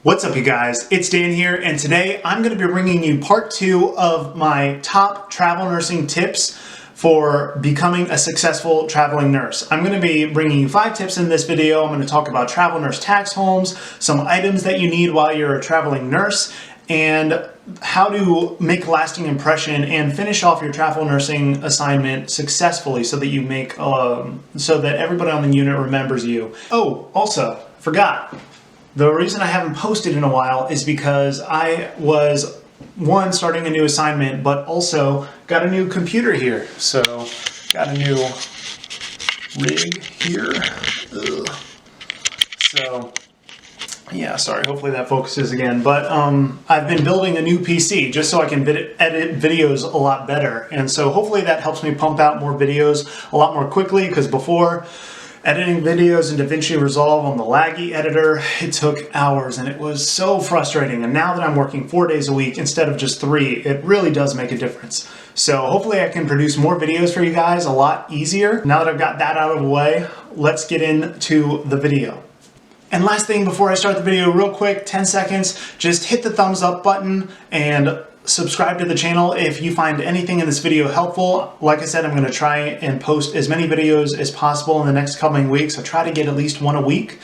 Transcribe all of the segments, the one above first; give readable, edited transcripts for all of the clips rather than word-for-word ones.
What's up, you guys? It's Dan here, and today I'm going to be bringing you part 2 of my top travel nursing tips for becoming a successful traveling nurse. I'm going to be bringing you 5 tips in this video. I'm going to talk about travel nurse tax homes, some items that you need while you're a traveling nurse, and how to make a lasting impression and finish off your travel nursing assignment successfully so that you make so that everybody on the unit remembers you. Oh, also, forgot. The reason I haven't posted in a while is because I was, one, starting a new assignment, but also got a new computer here. So, got a new rig here. Ugh. So, yeah, sorry, hopefully that focuses again. But I've been building a new PC just so I can edit videos a lot better. And so hopefully that helps me pump out more videos a lot more quickly, because before, editing videos in DaVinci Resolve on the laggy editor, it took hours and it was so frustrating. And now that I'm working 4 days a week instead of just 3, it really does make a difference. So hopefully I can produce more videos for you guys a lot easier. Now that I've got that out of the way, let's get into the video. And last thing before I start the video, real quick, 10 seconds, just hit the thumbs up button and subscribe to the channel if you find anything in this video helpful. Like I said, I'm going to try and post as many videos as possible in the next coming weeks. I try to get at least one a week,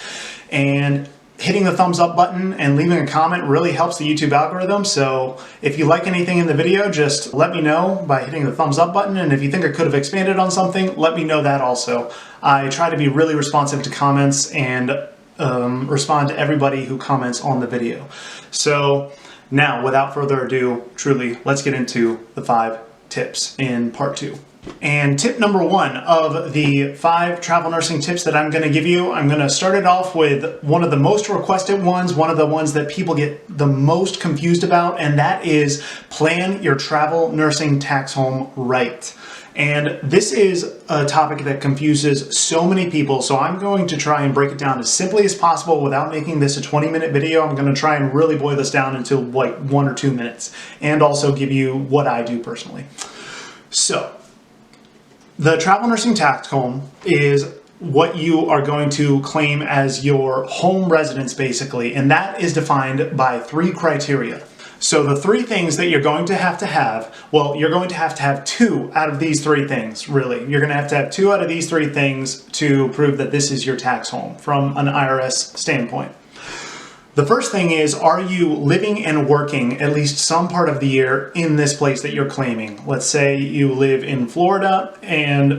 and hitting the thumbs up button and leaving a comment really helps the YouTube algorithm. So if you like anything in the video, just let me know by hitting the thumbs up button. And if you think I could have expanded on something, let me know that also. I try to be really responsive to comments and respond to everybody who comments on the video. So now, without further ado, truly, let's get into the 5 tips in part 2. And tip number 1 of the 5 travel nursing tips that I'm going to give you, I'm going to start it off with one of the most requested ones, one of the ones that people get the most confused about, and that is plan your travel nursing tax home right. And this is a topic that confuses so many people, so I'm going to try and break it down as simply as possible without making this a 20-minute video. I'm going to try and really boil this down into like 1 or 2 minutes, and also give you what I do personally. So, the travel nursing tax home is what you are going to claim as your home residence, basically, and that is defined by 3 criteria. So the 3 things that you're going to have, well, you're going to have 2 out of these 3 things, really. You're going to have 2 out of these 3 things to prove that this is your tax home from an IRS standpoint. The first thing is, are you living and working at least some part of the year in this place that you're claiming? Let's say you live in Florida,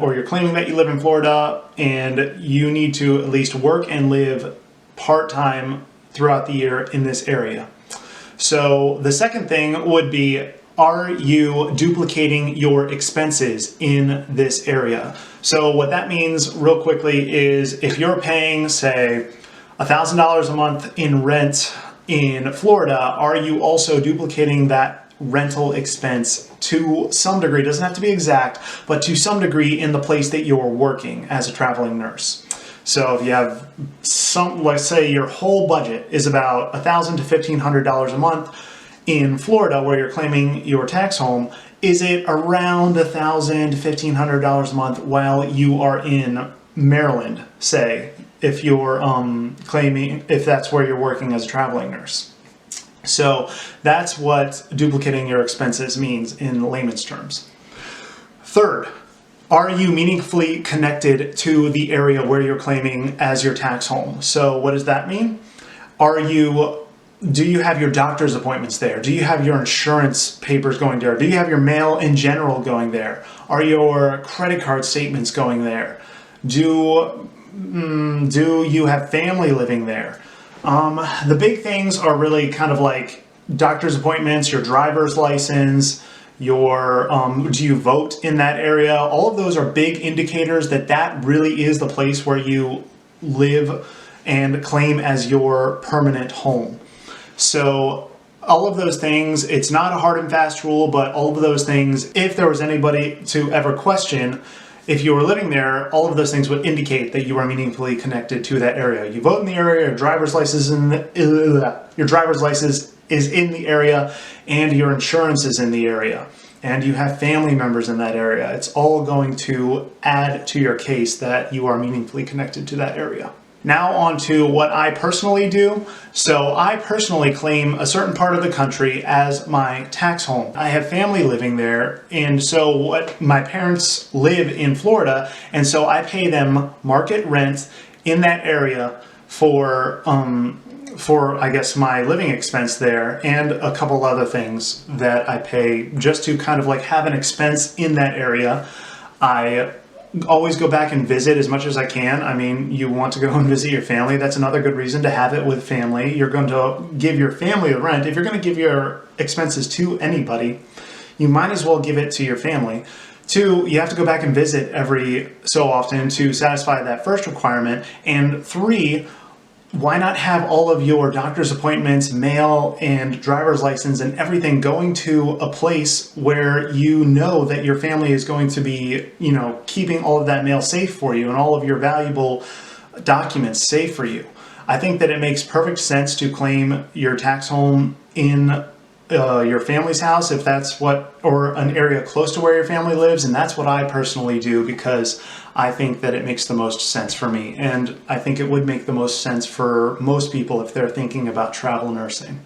or you're claiming that you live in Florida, and you need to at least work and live part-time throughout the year in this area. So the second thing would be, are you duplicating your expenses in this area? So what that means real quickly is, if you're paying, say, $1,000 a month in rent in Florida, are you also duplicating that rental expense to some degree? It doesn't have to be exact, but to some degree in the place that you're working as a traveling nurse. So if you have let's say your whole budget is about $1,000 to $1,500 a month in Florida where you're claiming your tax home, is it around $1,000 to $1,500 a month while you are in Maryland, say, if you're if that's where you're working as a traveling nurse? So that's what duplicating your expenses means in layman's terms. Third, are you meaningfully connected to the area where you're claiming as your tax home? So what does that mean? Do you have your doctor's appointments there? Do you have your insurance papers going there? Do you have your mail in general going there? Are your credit card statements going there? Do you have family living there? The big things are really kind of like doctor's appointments, your driver's license, do you vote in that area? All of those are big indicators that that really is the place where you live and claim as your permanent home. So all of those things, it's not a hard and fast rule, but all of those things, if there was anybody to ever question if you were living there, all of those things would indicate that you are meaningfully connected to that area. You vote in the area, your driver's license is in the area, and your insurance is in the area, and you have family members in that area. It's all going to add to your case that you are meaningfully connected to that area. Now on to what I personally do. So I personally claim a certain part of the country as my tax home. I have family living there, and so my parents live in Florida, and so I pay them market rent in that area for I guess my living expense there, and a couple other things that I pay just to kind of like have an expense in that area. I always go back and visit as much as I can. I mean, you want to go and visit your family. That's another good reason to have it with family. You're going to give your family the rent. If you're going to give your expenses to anybody, you might as well give it to your family. Two, you have to go back and visit every so often to satisfy that first requirement. And three, why not have all of your doctor's appointments, mail, and driver's license and everything going to a place where you know that your family is going to be, keeping all of that mail safe for you and all of your valuable documents safe for you. I think that it makes perfect sense to claim your tax home in your family's house, if that's or an area close to where your family lives, and that's what I personally do because I think that it makes the most sense for me, and I think it would make the most sense for most people if they're thinking about travel nursing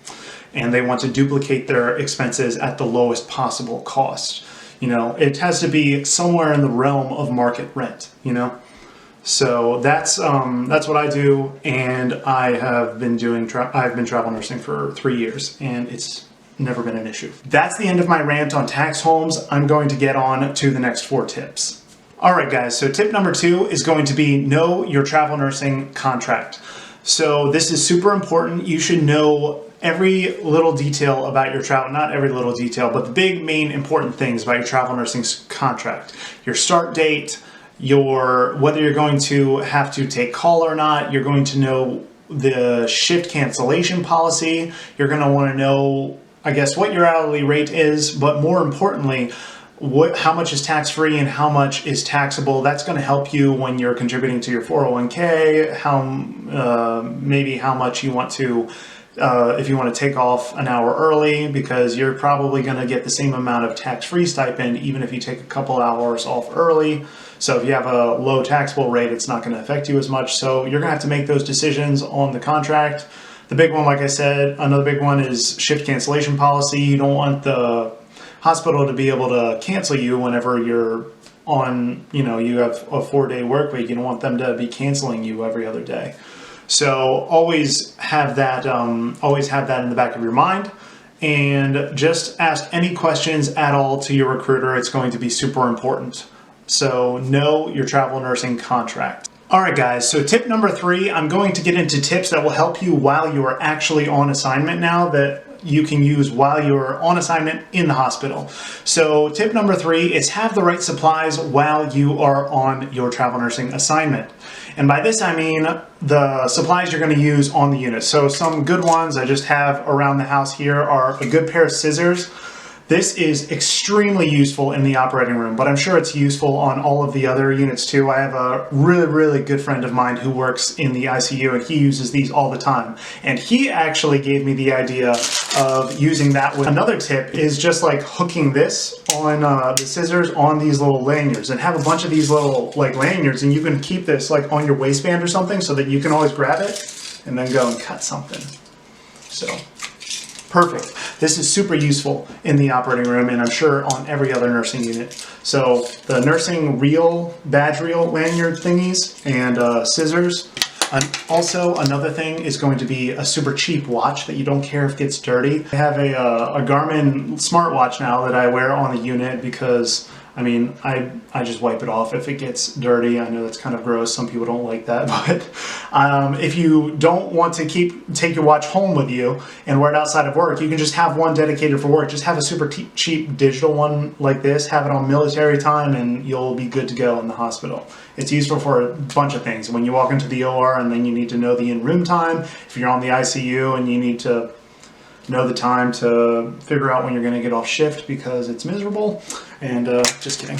and they want to duplicate their expenses at the lowest possible cost. It has to be somewhere in the realm of market rent, So that's what I do, and I have been I've been travel nursing for 3 years, and it's never been an issue. That's the end of my rant on tax homes. I'm going to get on to the next 4 tips. All right, guys, so tip number 2 is going to be know your travel nursing contract. So this is super important. You should know every little detail about your travel, not every little detail, but the big main important things about your travel nursing contract. Your start date, whether you're going to have to take call or not, you're going to know the shift cancellation policy, you're going to want to know, I guess, what your hourly rate is, but more importantly, how much is tax-free and how much is taxable. That's going to help you when you're contributing to your 401k, maybe how much you want to, if you want to take off an hour early, because you're probably going to get the same amount of tax-free stipend even if you take a couple hours off early. So if you have a low taxable rate, it's not going to affect you as much. So you're going to have to make those decisions on the contract. The big one, like I said, another big one is shift cancellation policy. You don't want the hospital to be able to cancel you whenever you're on, you have a 4-day work week. You don't want them to be canceling you every other day. So always have that in the back of your mind, and just ask any questions at all to your recruiter. It's going to be super important. So know your travel nursing contract. All right, guys, so tip number 3, I'm going to get into tips that will help you while you are actually on assignment now, that you can use while you're on assignment in the hospital. So tip number 3 is have the right supplies while you are on your travel nursing assignment. And by this, I mean the supplies you're going to use on the unit. So some good ones I just have around the house here are a good pair of scissors. This is extremely useful in the operating room, but I'm sure it's useful on all of the other units too. I have a really, really good friend of mine who works in the ICU, and he uses these all the time. And he actually gave me the idea of using that. Another tip is just like hooking this on the scissors on these little lanyards, and have a bunch of these little lanyards, and you can keep this on your waistband or something so that you can always grab it and then go and cut something. So perfect. This is super useful in the operating room, and I'm sure on every other nursing unit. So the nursing badge reel lanyard thingies and scissors. And also another thing is going to be a super cheap watch that you don't care if it gets dirty. I have a Garmin smartwatch now that I wear on the unit because I just wipe it off if it gets dirty. I know that's kind of gross. Some people don't like that, but if you don't want to take your watch home with you and wear it outside of work, you can just have one dedicated for work. Just have a super cheap digital one like this, have it on military time, and you'll be good to go in the hospital. It's useful for a bunch of things. When you walk into the OR and then you need to know the in-room time, if you're on the ICU and you need to know the time to figure out when you're going to get off shift because it's miserable. And just kidding.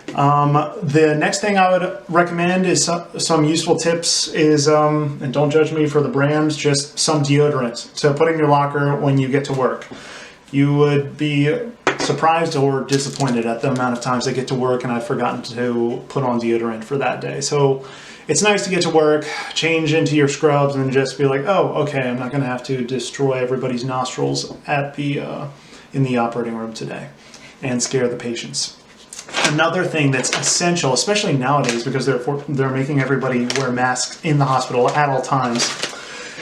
The next thing I would recommend is some useful tips is, and don't judge me for the brands, just some deodorant to put in your locker when you get to work. You would be surprised or disappointed at the amount of times I get to work and I've forgotten to put on deodorant for that day. So it's nice to get to work, change into your scrubs, and just be like, oh, okay, I'm not going to have to destroy everybody's nostrils at in the operating room today and scare the patients. Another thing that's essential, especially nowadays, because they're making everybody wear masks in the hospital at all times,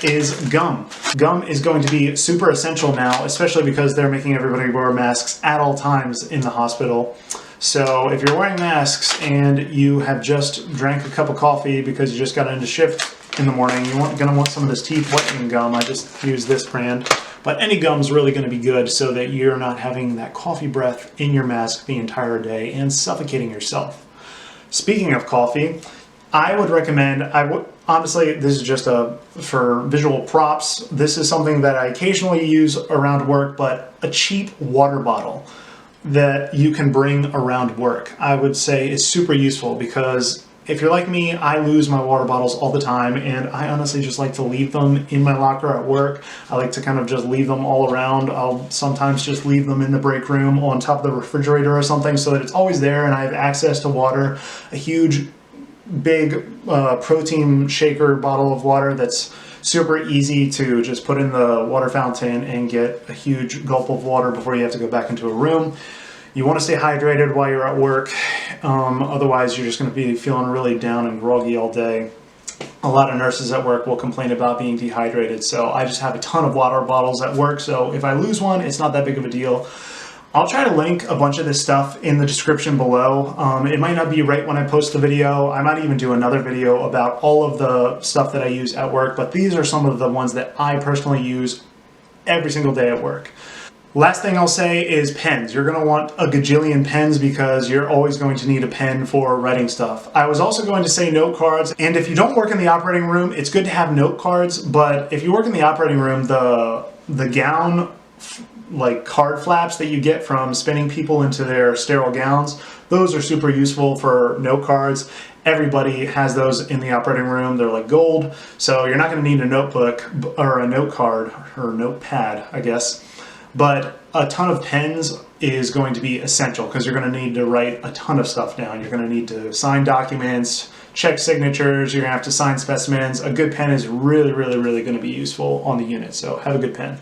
is gum. Gum is going to be super essential now, especially because they're making everybody wear masks at all times in the hospital. So if you're wearing masks and you have just drank a cup of coffee because you just got into shift in the morning, you're going to want some of this teeth whitening gum. I just use this brand. But any gum's really going to be good so that you're not having that coffee breath in your mask the entire day and suffocating yourself. Speaking of coffee, I would recommend, honestly, this is just for visual props. This is something that I occasionally use around work, but a cheap water bottle that you can bring around work, I would say is super useful, because if you're like me, I lose my water bottles all the time, and I honestly just like to leave them in my locker at work. I like to kind of just leave them all around. I'll sometimes just leave them in the break room on top of the refrigerator or something so that it's always there and I have access to water. A huge, big protein shaker bottle of water that's super easy to just put in the water fountain and get a huge gulp of water before you have to go back into a room. You want to stay hydrated while you're at work, otherwise you're just going to be feeling really down and groggy all day. A lot of nurses at work will complain about being dehydrated, so I just have a ton of water bottles at work, so if I lose one, it's not that big of a deal. I'll try to link a bunch of this stuff in the description below. It might not be right when I post the video. I might even do another video about all of the stuff that I use at work, but these are some of the ones that I personally use every single day at work. Last thing I'll say is pens. You're going to want a gajillion pens because you're always going to need a pen for writing stuff. I was also going to say note cards, and if you don't work in the operating room, it's good to have note cards, but if you work in the operating room, the gown like card flaps that you get from spinning people into their sterile gowns, those are super useful for note cards. Everybody has those in the operating room. They're like gold, so you're not going to need a notebook or a note card or notepad, I guess. But a ton of pens is going to be essential because you're going to need to write a ton of stuff down. You're going to need to sign documents, check signatures, you're going to have to sign specimens. A good pen is really, really, really going to be useful on the unit, so have a good pen.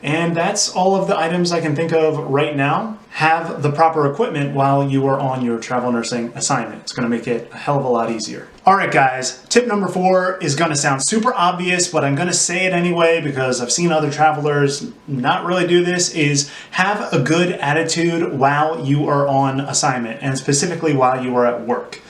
And that's all of the items I can think of right now. Have the proper equipment while you are on your travel nursing assignment. It's going to make it a hell of a lot easier. All right, guys, tip number 4 is going to sound super obvious, but I'm going to say it anyway because I've seen other travelers not really do this, is have a good attitude while you are on assignment, and specifically while you are at work.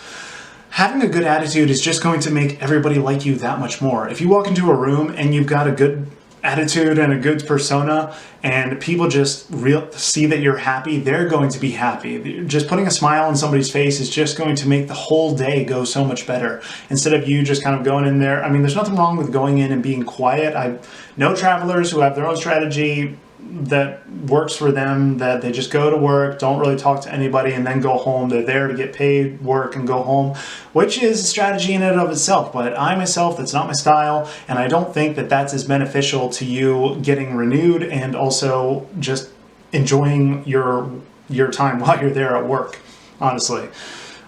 Having a good attitude is just going to make everybody like you that much more. If you walk into a room and you've got a good attitude and a good persona, and people just see that you're happy, they're going to be happy. Just putting a smile on somebody's face is just going to make the whole day go so much better. Instead of you just kind of going in there, I mean, there's nothing wrong with going in and being quiet. I know travelers who have their own strategy that works for them, that they just go to work, don't really talk to anybody, and then go home. They're there to get paid, work, and go home, which is a strategy in and of itself. But I myself, that's not my style, and I don't think that that's as beneficial to you getting renewed and also just enjoying your time while you're there at work, honestly.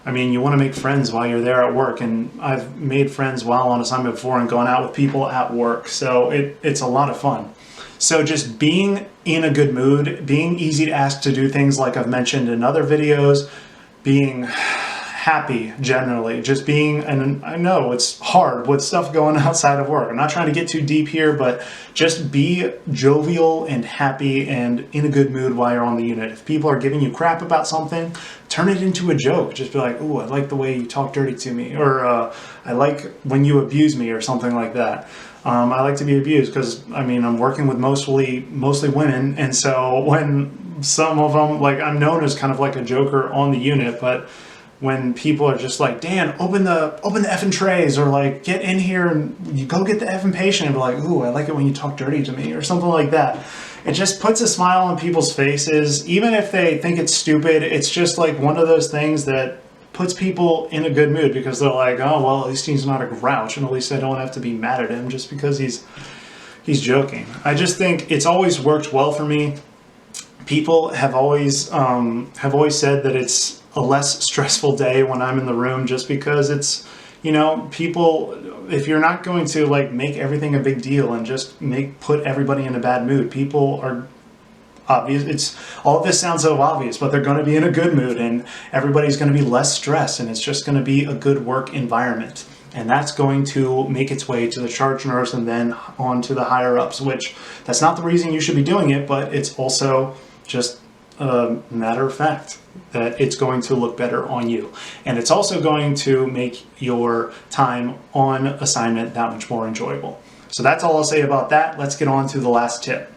I mean, you want to make friends while you're there at work, and I've made friends while on assignment before and gone out with people at work, so it's a lot of fun. So just being in a good mood, being easy to ask to do things like I've mentioned in other videos, being happy generally, just being, and I know it's hard with stuff going outside of work. I'm not trying to get too deep here, but just be jovial and happy and in a good mood while you're on the unit. If people are giving you crap about something, turn it into a joke. Just be like, ooh, I like the way you talk dirty to me, or I like when you abuse me, or something like that. I like to be abused because, I mean, I'm working with mostly women, and so when some of them, like, I'm known as kind of like a joker on the unit, but when people are just like, Dan, open the effing trays, or like, get in here and you go get the effing patient, and be like, ooh, I like it when you talk dirty to me, or something like that. It just puts a smile on people's faces. Even if they think it's stupid, it's just like one of those things that puts people in a good mood, because they're like, oh, well, at least he's not a grouch, and at least I don't have to be mad at him just because he's joking. I just think it's always worked well for me. People have always said that it's a less stressful day when I'm in the room, just because it's, you know, people, if you're not going to like make everything a big deal and just put everybody in a bad mood, people are obvious. It's all of this sounds so obvious, but they're going to be in a good mood and everybody's going to be less stressed and it's just going to be a good work environment. And that's going to make its way to the charge nurse and then on to the higher ups, which that's not the reason you should be doing it, but it's also just a matter of fact that it's going to look better on you. And it's also going to make your time on assignment that much more enjoyable. So that's all I'll say about that. Let's get on to the last tip.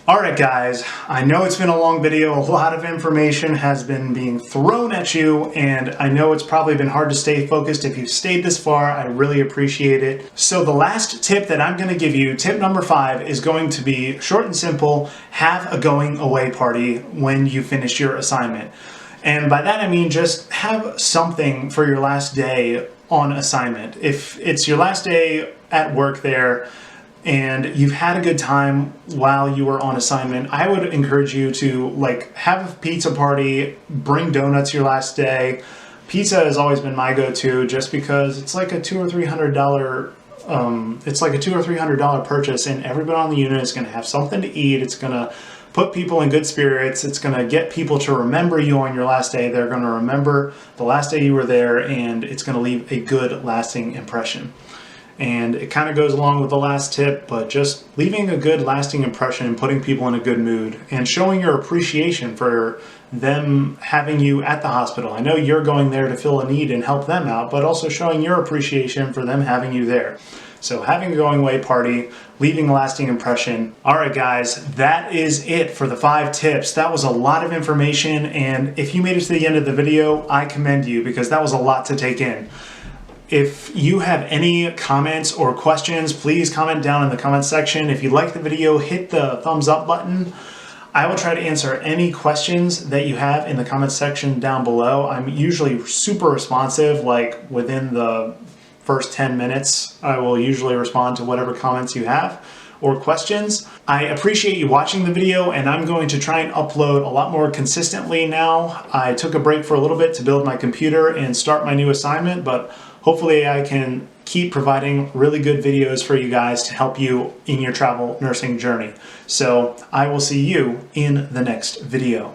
All right, guys, I know it's been a long video. A lot of information has been being thrown at you, and I know it's probably been hard to stay focused. If you've stayed this far, I really appreciate it. So the last tip that I'm going to give you, tip number 5, is going to be short and simple. Have a going away party when you finish your assignment. And by that, I mean just have something for your last day on assignment. If it's your last day at work there, and you've had a good time while you were on assignment, I would encourage you to like have a pizza party, bring donuts your last day. Pizza has always been my go-to just because it's like a $200 or $300 it's like a $200 or $300 purchase, and everybody on the unit is going to have something to eat. It's going to put people in good spirits. It's going to get people to remember you on your last day. They're going to remember the last day you were there, and it's going to leave a good lasting impression. And it kind of goes along with the last tip, but just leaving a good lasting impression and putting people in a good mood and showing your appreciation for them having you at the hospital. I know you're going there to fill a need and help them out, but also showing your appreciation for them having you there. So having a going away party, leaving a lasting impression. All right, guys, that is it for the 5 tips. That was a lot of information, and if you made it to the end of the video, I commend you because that was a lot to take in. If you have any comments or questions, please comment down in the comment section. If you like the video, hit the thumbs up button. I will try to answer any questions that you have in the comment section down below. I'm usually super responsive, like within the first 10 minutes, I will usually respond to whatever comments you have or questions. I appreciate you watching the video, and I'm going to try and upload a lot more consistently now. I took a break for a little bit to build my computer and start my new assignment, but hopefully I can keep providing really good videos for you guys to help you in your travel nursing journey. So I will see you in the next video.